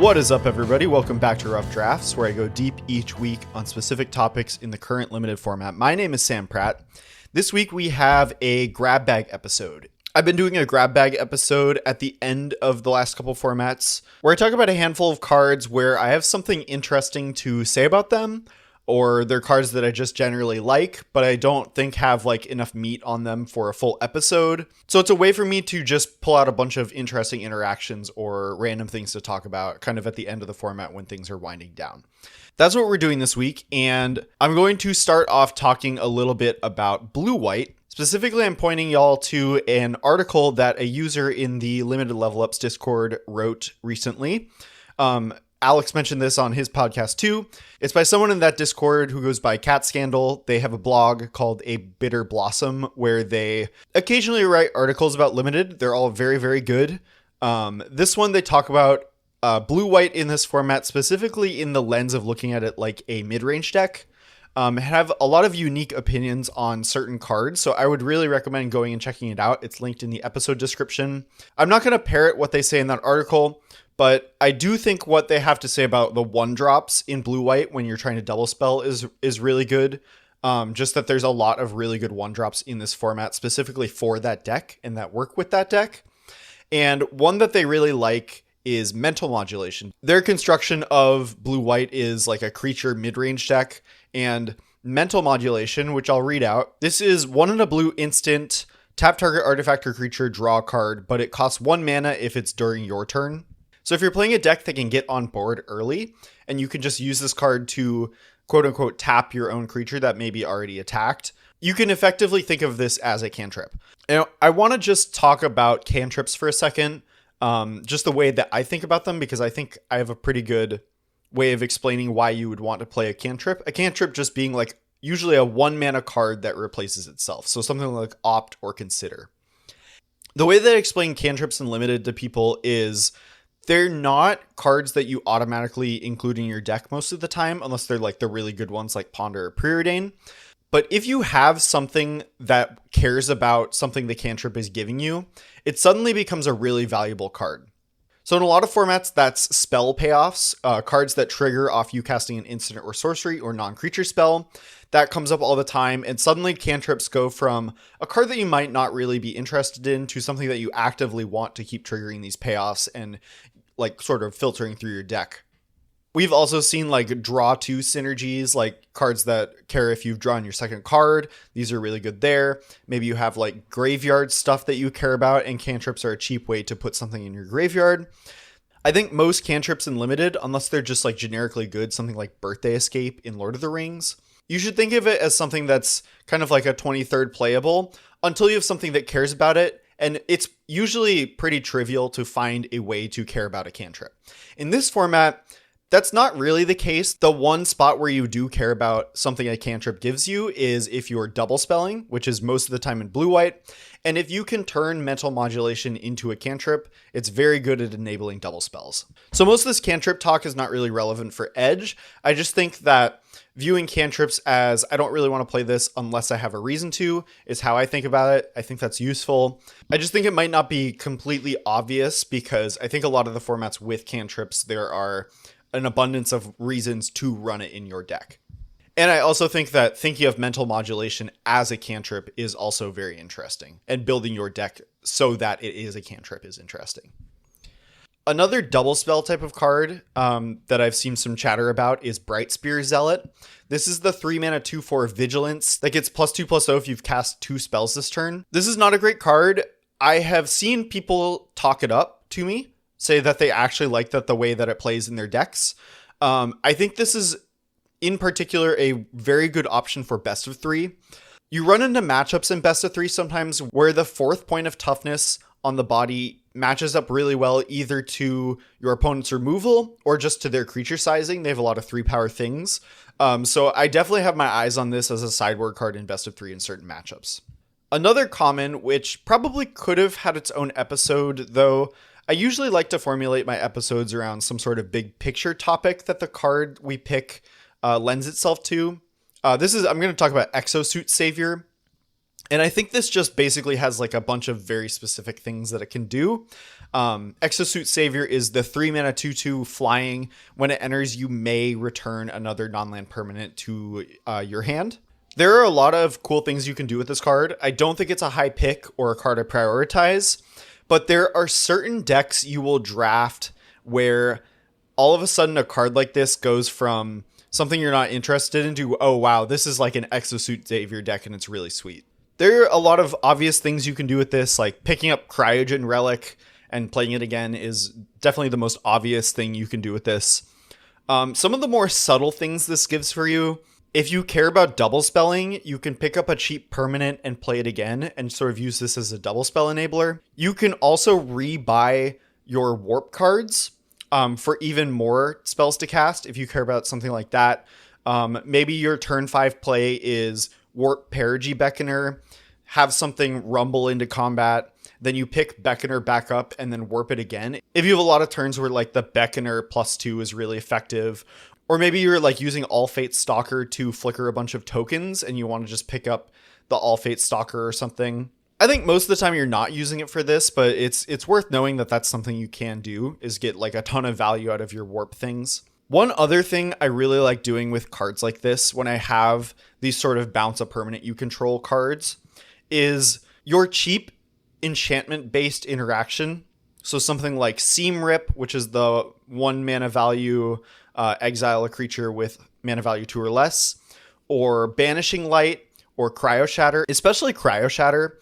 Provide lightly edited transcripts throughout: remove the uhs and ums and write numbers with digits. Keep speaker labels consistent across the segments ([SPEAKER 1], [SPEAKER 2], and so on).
[SPEAKER 1] What is up, everybody? Welcome back to Rough Drafts, where I go deep each week on specific topics in the current limited format. My name is Sam Pratt. This week we have a grab bag episode. I've been doing a grab bag episode at the end of the last couple formats where I talk about a handful of cards where I have something interesting to say about them, or they're cards that I just generally like, but I don't think have enough meat on them for a full episode. So it's a way for me to just pull out a bunch of interesting interactions or random things to talk about kind of at the end of the format when things are winding down. That's what we're doing this week, and I'm going to start off talking a little bit about blue-white. Specifically, I'm pointing y'all to an article that a user in the Limited Level Ups Discord wrote recently. Alex mentioned this on his podcast too. It's by someone in that Discord who goes by Cat Scandal. They have a blog called A Bitter Blossom where they occasionally write articles about Limited. They're all very, very good. This one, they talk about blue-white in this format, specifically in the lens of looking at it like a mid-range deck. Have a lot of unique opinions on certain cards, so I would really recommend going and checking it out. It's linked in the episode description. I'm not going to parrot what they say in that article, but I do think what they have to say about the one drops in blue-white when you're trying to double spell is really good. Just that there's a lot of really good one drops in this format specifically for that deck and that work with that deck. And one that they really like is Mental Modulation. Their construction of blue-white is like a creature mid-range deck, and Mental Modulation, which I'll read out. This is 1 in a blue instant, tap target artifact or creature, draw a card, but it costs 1 mana if it's during your turn. So if you're playing a deck that can get on board early, and you can just use this card to quote-unquote tap your own creature that may be already attacked, you can effectively think of this as a cantrip. Now, I want to just talk about cantrips for a second, just the way that I think about them, because I think I have a pretty good way of explaining why you would want to play a cantrip. A cantrip just being usually a 1-mana card that replaces itself. So something like Opt or Consider. The way that I explain cantrips in Limited to people is they're not cards that you automatically include in your deck most of the time, unless they're the really good ones like Ponder or Preordain. But if you have something that cares about something the cantrip is giving you, it suddenly becomes a really valuable card. So in a lot of formats, that's spell payoffs, cards that trigger off you casting an instant or sorcery or non-creature spell. That comes up all the time, and suddenly cantrips go from a card that you might not really be interested in to something that you actively want to keep triggering these payoffs and sort of filtering through your deck. We've also seen draw 2 synergies, cards that care if you've drawn your second card. These are really good there. Maybe you have graveyard stuff that you care about, and cantrips are a cheap way to put something in your graveyard. I think most cantrips in Limited, unless they're just generically good, something like Birthday Escape in Lord of the Rings, you should think of it as something that's kind of like a 23rd playable until you have something that cares about it. And it's usually pretty trivial to find a way to care about a cantrip. In this format, that's not really the case. The one spot where you do care about something a cantrip gives you is if you're double spelling, which is most of the time in blue-white. And if you can turn Mental Modulation into a cantrip, it's very good at enabling double spells. So most of this cantrip talk is not really relevant for Edge. I just think that viewing cantrips as I don't really want to play this unless I have a reason to is how I think about it. I think that's useful. I just think it might not be completely obvious because I think a lot of the formats with cantrips, there are an abundance of reasons to run it in your deck. And I also think that thinking of Mental Modulation as a cantrip is also very interesting, and building your deck so that it is a cantrip is interesting. Another double spell type of card that I've seen some chatter about is Brightspear Zealot. This is the 3-mana 2/4 Vigilance that gets +2/+0 if you've cast 2 spells this turn. This is not a great card. I have seen people talk it up to me, say that they actually like the way that it plays in their decks. I think this is in particular a very good option for best of 3. You run into matchups in best of 3 sometimes where the 4th point of toughness on the body matches up really well either to your opponent's removal or just to their creature sizing. They have a lot of 3-power things. So I definitely have my eyes on this as a sideboard card in best of 3 in certain matchups. Another common, which probably could have had its own episode, though I usually like to formulate my episodes around some sort of big picture topic that the card we pick lends itself to. I'm going to talk about Exosuit Savior. And I think this just basically has like a bunch of very specific things that it can do. Exosuit Savior is the 3 mana 2/2 flying. When it enters, you may return another non-land permanent to your hand. There are a lot of cool things you can do with this card. I don't think it's a high pick or a card I prioritize, but there are certain decks you will draft where all of a sudden a card like this goes from something you're not interested in to, oh wow, this is like an Exosuit Savior deck and it's really sweet. There are a lot of obvious things you can do with this, like picking up Cryogen Relic and playing it again is definitely the most obvious thing you can do with this. Some of the more subtle things this gives for you, if you care about double spelling, you can pick up a cheap permanent and play it again and sort of use this as a double spell enabler. You can also rebuy your warp cards for even more spells to cast if you care about something like that. Maybe your turn 5 play is warp Perigi Beckoner, have something rumble into combat, then you pick Beckoner back up and then warp it again. If you have a lot of turns where like the Beckoner +2 is really effective, or maybe you're like using All Fate Stalker to flicker a bunch of tokens and you want to just pick up the All Fate Stalker or something. I think most of the time you're not using it for this, but it's worth knowing that that's something you can do, is get like a ton of value out of your warp things. One other thing I really like doing with cards like this when I have these sort of bounce a permanent you control cards is your cheap enchantment based interaction. So something like Seam Rip, which is the 1 mana value exile a creature with mana value 2 or less, or Banishing Light or Cryo Shatter, especially Cryo Shatter.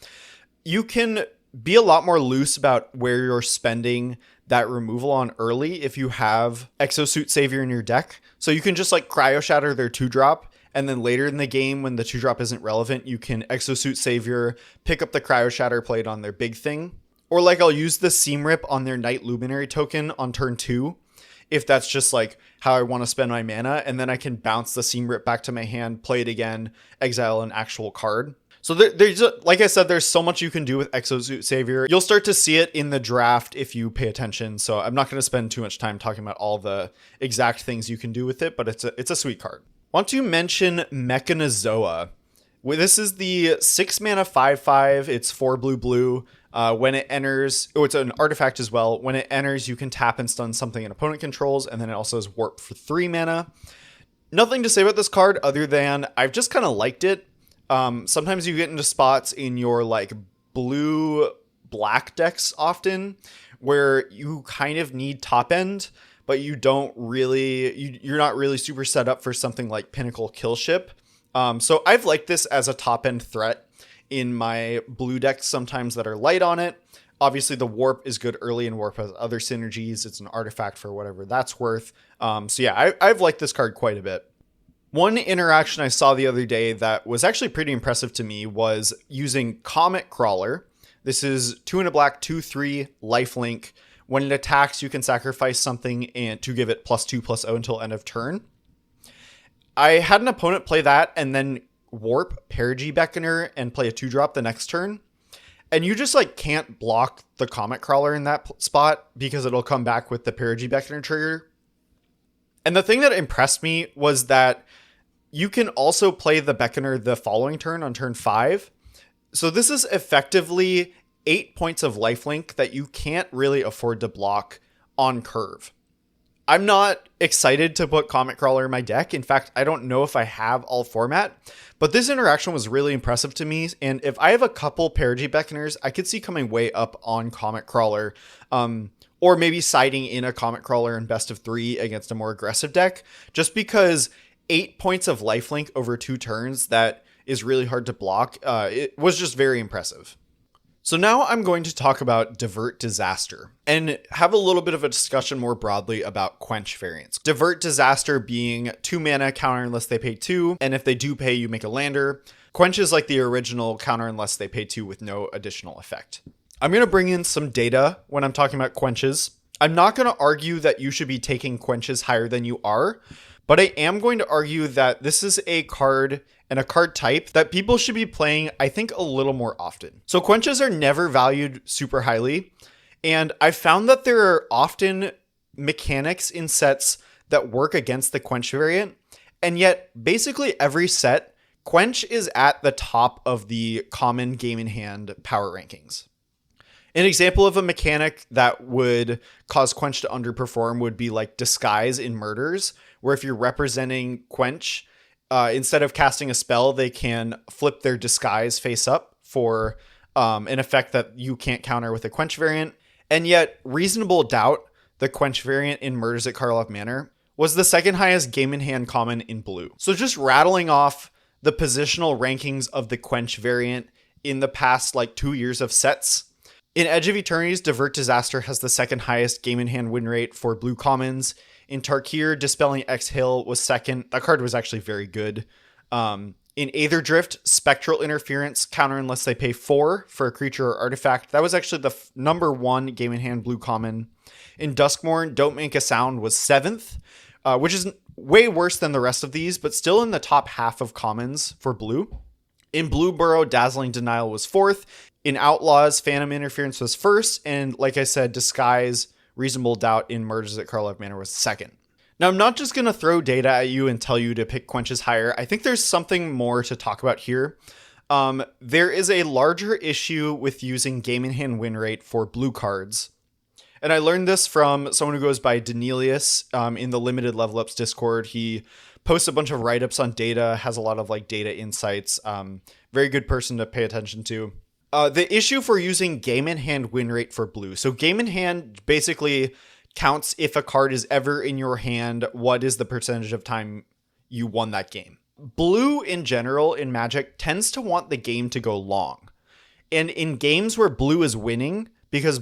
[SPEAKER 1] You can be a lot more loose about where you're spending that removal on early if you have Exosuit Savior in your deck. So you can just like Cryo Shatter their 2-drop, and then later in the game when the 2-drop isn't relevant, you can Exosuit Savior, pick up the Cryo Shatter, play it on their big thing. Or like I'll use the Seam Rip on their Night Luminary token on turn 2, if that's just like how I want to spend my mana, and then I can bounce the Seam Rip back to my hand, play it again, exile an actual card. So there's, like I said, there's so much you can do with Exosuit Savior. You'll start to see it in the draft if you pay attention. So I'm not going to spend too much time talking about all the exact things you can do with it, but it's a sweet card. Want to mention Mechanizoa. This is the 6 mana 5/5. It's 4 blue. When it enters, it's an artifact as well. When it enters, you can tap and stun something an opponent controls, and then it also has warp for 3 mana. Nothing to say about this card other than I've just kind of liked it. Sometimes you get into spots in your like blue-black decks often where you kind of need top end, but you don't really, you're not really super set up for something like Pinnacle Killship. So I've liked this as a top end threat in my blue decks sometimes that are light on it. Obviously the warp is good early, and warp has other synergies. It's an artifact for whatever that's worth. So yeah, I've liked this card quite a bit. One interaction I saw the other day that was actually pretty impressive to me was using Comet Crawler. This is 2 and a black, 2/3 lifelink. When it attacks, you can sacrifice something and to give it +2/+0 until end of turn. I had an opponent play that and then warp Perigi Beckoner and play a 2-drop the next turn. And you just like can't block the Comet Crawler in that spot because it'll come back with the Perigi Beckoner trigger. And the thing that impressed me was that you can also play the Beckoner the following turn on turn 5. So this is effectively 8 points of lifelink that you can't really afford to block on curve. I'm not excited to put Comet Crawler in my deck. In fact, I don't know if I have all format, but this interaction was really impressive to me. And if I have a couple Perigi Beckoners, I could see coming way up on Comet Crawler, or maybe siding in a Comet Crawler in best of 3 against a more aggressive deck, just because 8 points of lifelink over 2 turns, that is really hard to block. It was just very impressive. So now I'm going to talk about Divert Disaster and have a little bit of a discussion more broadly about Quench variants. Divert Disaster being 2 mana counter unless they pay 2, and if they do pay, you make a lander. Quench is like the original counter unless they pay 2 with no additional effect. I'm going to bring in some data when I'm talking about Quenches. I'm not going to argue that you should be taking Quenches higher than you are, but I am going to argue that this is a card and a card type that people should be playing, I think, a little more often. So Quenches are never valued super highly, and I've found that there are often mechanics in sets that work against the Quench variant, and yet basically every set Quench is at the top of the common game in hand power rankings. An example of a mechanic that would cause Quench to underperform would be like Disguise in Murders, where if you're representing Quench, instead of casting a spell, they can flip their Disguise face up for an effect that you can't counter with a Quench variant. And yet, Reasonable Doubt, the Quench variant in Murders at Karlov Manor, was the second highest game in hand common in blue. So just rattling off the positional rankings of the Quench variant in the past 2 years of sets. In Edge of Eternity's Divert Disaster has the second highest game in hand win rate for blue commons. In Tarkir, Dispelling Exhale was second. That card was actually very good. In Aether Drift, Spectral Interference, counter unless they pay 4 for a creature or artifact. That was actually the number 1 game in hand blue common. In Duskmourn, Don't Make a Sound was 7th, which is way worse than the rest of these, but still in the top half of commons for blue. In Blue Burrow, Dazzling Denial was 4th. In Outlaws, Phantom Interference was 1st. And like I said, Disguise, Reasonable Doubt in Murders at Karlov Manor was 2nd. Now, I'm not just going to throw data at you and tell you to pick Quenches higher. I think there's something more to talk about here. There is a larger issue with using game in hand win rate for blue cards. And I learned this from someone who goes by Danelius in the Limited Level Ups Discord. He posts a bunch of write-ups on data, has a lot of data insights. Very good person to pay attention to. The issue for using game in hand win rate for blue. So game in hand basically counts if a card is ever in your hand, what is the percentage of time you won that game. Blue in general in Magic tends to want the game to go long. And in games where blue is winning, because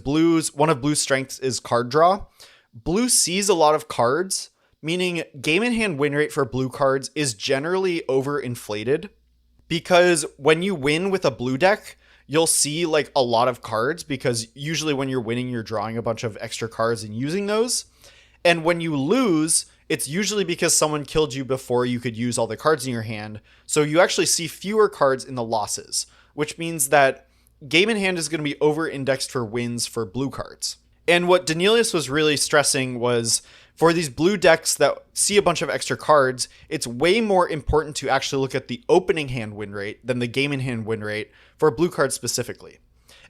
[SPEAKER 1] one of blue's strengths is card draw, blue sees a lot of cards, meaning game in hand win rate for blue cards is generally overinflated. Because when you win with a blue deck, you'll see a lot of cards, because usually when you're winning, you're drawing a bunch of extra cards and using those. And when you lose, it's usually because someone killed you before you could use all the cards in your hand. So you actually see fewer cards in the losses, which means that game in hand is going to be over-indexed for wins for blue cards. And what Danelius was really stressing was for these blue decks that see a bunch of extra cards, it's way more important to actually look at the opening hand win rate than the game in hand win rate for blue cards specifically.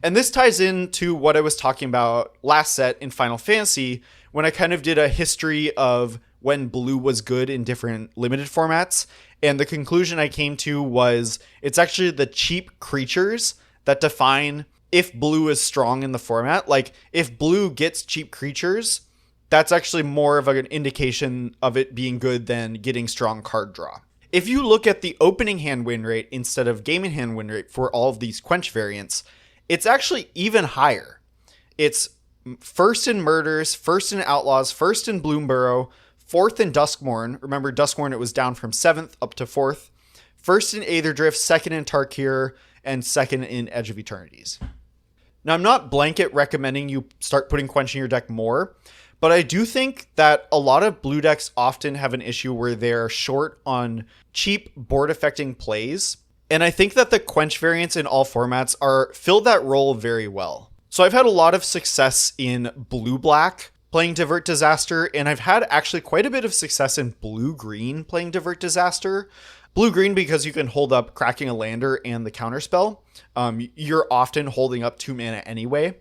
[SPEAKER 1] And this ties into what I was talking about last set in Final Fantasy, when I kind of did a history of when blue was good in different limited formats. And the conclusion I came to was it's actually the cheap creatures that define if blue is strong in the format. If blue gets cheap creatures, that's actually more of an indication of it being good than getting strong card draw. If you look at the opening hand win rate instead of game in hand win rate for all of these Quench variants, it's actually even higher. It's first in Murders, first in Outlaws, first in Bloomburrow, 4th in Duskmourn. Remember, Duskmourn, it was down from 7th up to 4th. First in Aether Drift, 2nd in Tarkir, and 2nd in Edge of Eternities. Now, I'm not blanket recommending you start putting Quench in your deck more, but I do think that a lot of blue decks often have an issue where they're short on cheap board affecting plays. And I think that the Quench variants in all formats fill that role very well. So I've had a lot of success in blue-black playing Divert Disaster, and I've had actually quite a bit of success in blue-green playing Divert Disaster. Blue-green because you can hold up Cracking a Lander and the counterspell. You're often holding up 2 mana anyway.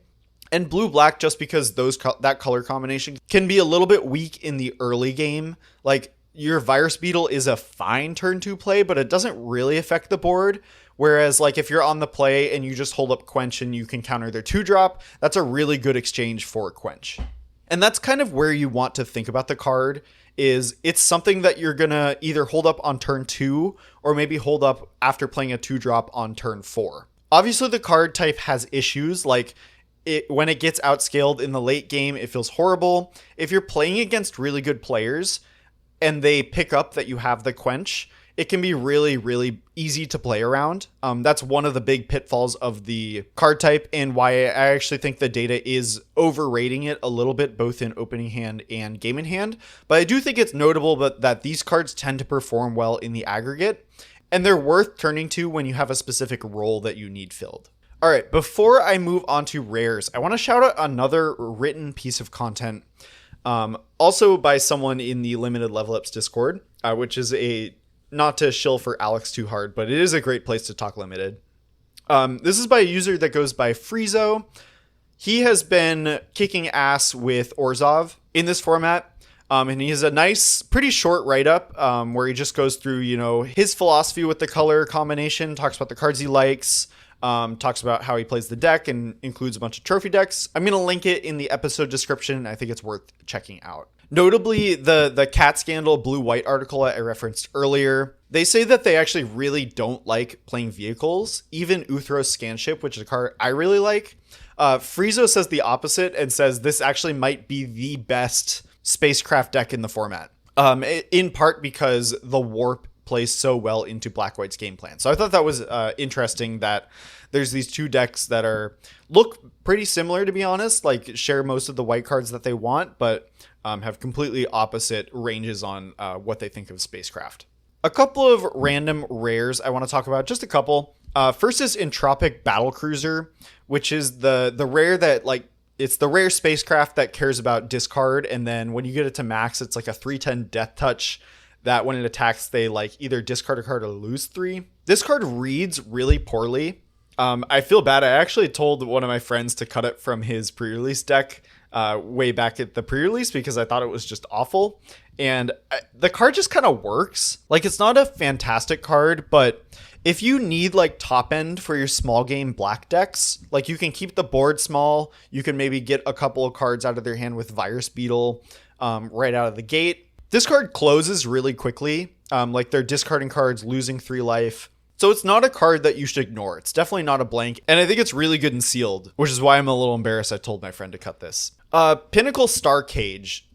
[SPEAKER 1] And blue-black just because that color combination can be a little bit weak in the early game. Your Virus Beetle is a fine turn 2 play, but it doesn't really affect the board. Whereas if you're on the play and you just hold up Quench and you can counter their 2-drop, that's a really good exchange for Quench. And that's kind of where you want to think about the card, is it's something that you're going to either hold up on turn 2 or maybe hold up after playing a 2-drop on turn 4. Obviously, the card type has issues, when it gets outscaled in the late game, it feels horrible. If you're playing against really good players and they pick up that you have the Quench, it can be really, really easy to play around. That's one of the big pitfalls of the card type, and why I actually think the data is overrating it a little bit, both in opening hand and game in hand. But I do think it's notable that these cards tend to perform well in the aggregate, and they're worth turning to when you have a specific role that you need filled. All right, before I move on to rares, I want to shout out another written piece of content, also by someone in the Limited Level Ups Discord, which is a not to shill for Alex too hard, but it is a great place to talk limited. This is by a user that goes by Friezo. He has been kicking ass with Orzov in this format. And he has a nice, pretty short write-up where he just goes through, his philosophy with the color combination, talks about the cards he likes, talks about how he plays the deck, and includes a bunch of trophy decks. I'm going to link it in the episode description. I think it's worth checking out. Notably, the Cat Scandal blue-white article I referenced earlier, they say that they actually really don't like playing vehicles, even Uthros Scanship, which is a card I really like. Friezo says the opposite and says this actually might be the best spacecraft deck in the format, in part because the warp plays so well into Black-White's game plan. So I thought that was interesting that there's these two decks that look pretty similar, to be honest, like share most of the white cards that they want, but have completely opposite ranges on what they think of spacecraft. A couple of random rares I want to talk about, just a couple. First is Entropic Battlecruiser, which is the rare that it's the rare spacecraft that cares about discard, and then when you get it to max, it's like a 3/10 death touch that when it attacks, they either discard a card or lose 3. This card reads really poorly. I feel bad. I actually told one of my friends to cut it from his pre-release deck way back at the pre-release because I thought it was just awful. And the card just kind of works. It's not a fantastic card, but if you need top end for your small game black decks, you can keep the board small. You can maybe get a couple of cards out of their hand with Virus Beetle right out of the gate. This card closes really quickly. They're discarding cards, losing 3 life. So it's not a card that you should ignore. It's definitely not a blank. And I think it's really good and sealed, which is why I'm a little embarrassed I told my friend to cut this. Pinnacle Star Cage.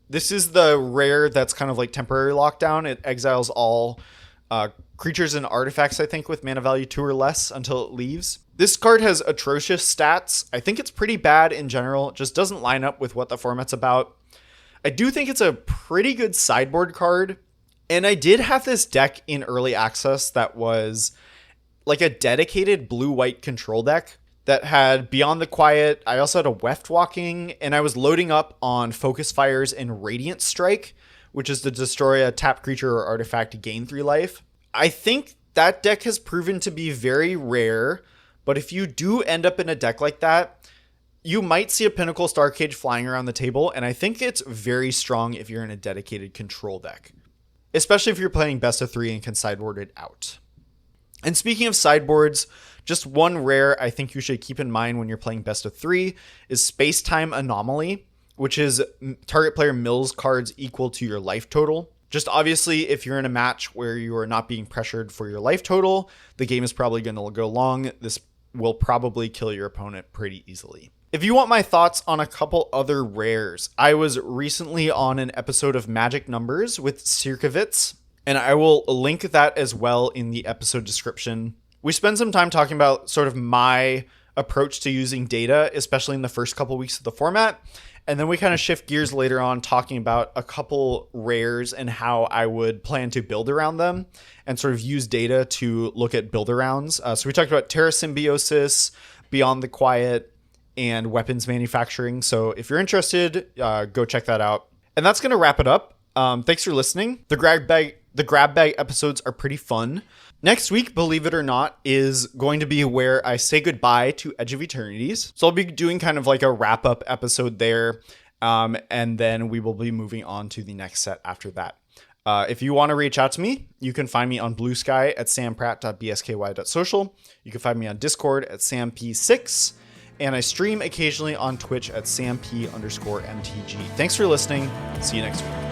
[SPEAKER 1] This is the rare that's kind of temporary lockdown. It exiles all creatures and artifacts, I think, with mana value 2 or less until it leaves. This card has atrocious stats. I think it's pretty bad in general. It just doesn't line up with what the format's about. I do think it's a pretty good sideboard card. And I did have this deck in early access that was a dedicated blue-white control deck that had Beyond the Quiet. I also had a Weft Walking, and I was loading up on Focus Fires and Radiant Strike, which is to destroy a tapped creature or artifact to gain 3 life. I think that deck has proven to be very rare, but if you do end up in a deck like that, you might see a Pinnacle Star Cage flying around the table, and I think it's very strong if you're in a dedicated control deck, especially if you're playing best of 3 and can sideboard it out. And speaking of sideboards, just one rare I think you should keep in mind when you're playing best of 3 is Space-Time Anomaly, which is target player mills cards equal to your life total. Just obviously, if you're in a match where you are not being pressured for your life total, the game is probably going to go long. This will probably kill your opponent pretty easily. If you want my thoughts on a couple other rares, I was recently on an episode of Magic Numbers with Sirkovitz, and I will link that as well in the episode description. We spend some time talking about sort of my approach to using data, especially in the first couple weeks of the format. And then we kind of shift gears later on talking about a couple rares and how I would plan to build around them and sort of use data to look at build arounds. So we talked about Terra Symbiosis, Beyond the Quiet, and weapons manufacturing. So if you're interested, go check that out. And that's going to wrap it up. Thanks for listening. The grab bag episodes are pretty fun. Next week, believe it or not, is going to be where I say goodbye to Edge of Eternities. So I'll be doing kind of a wrap-up episode there, and then we will be moving on to the next set after that. If you want to reach out to me, you can find me on Blue Sky at sampratt.bsky.social. You can find me on Discord at samp6, and I stream occasionally on Twitch at samp_mtg. Thanks for listening. See you next week.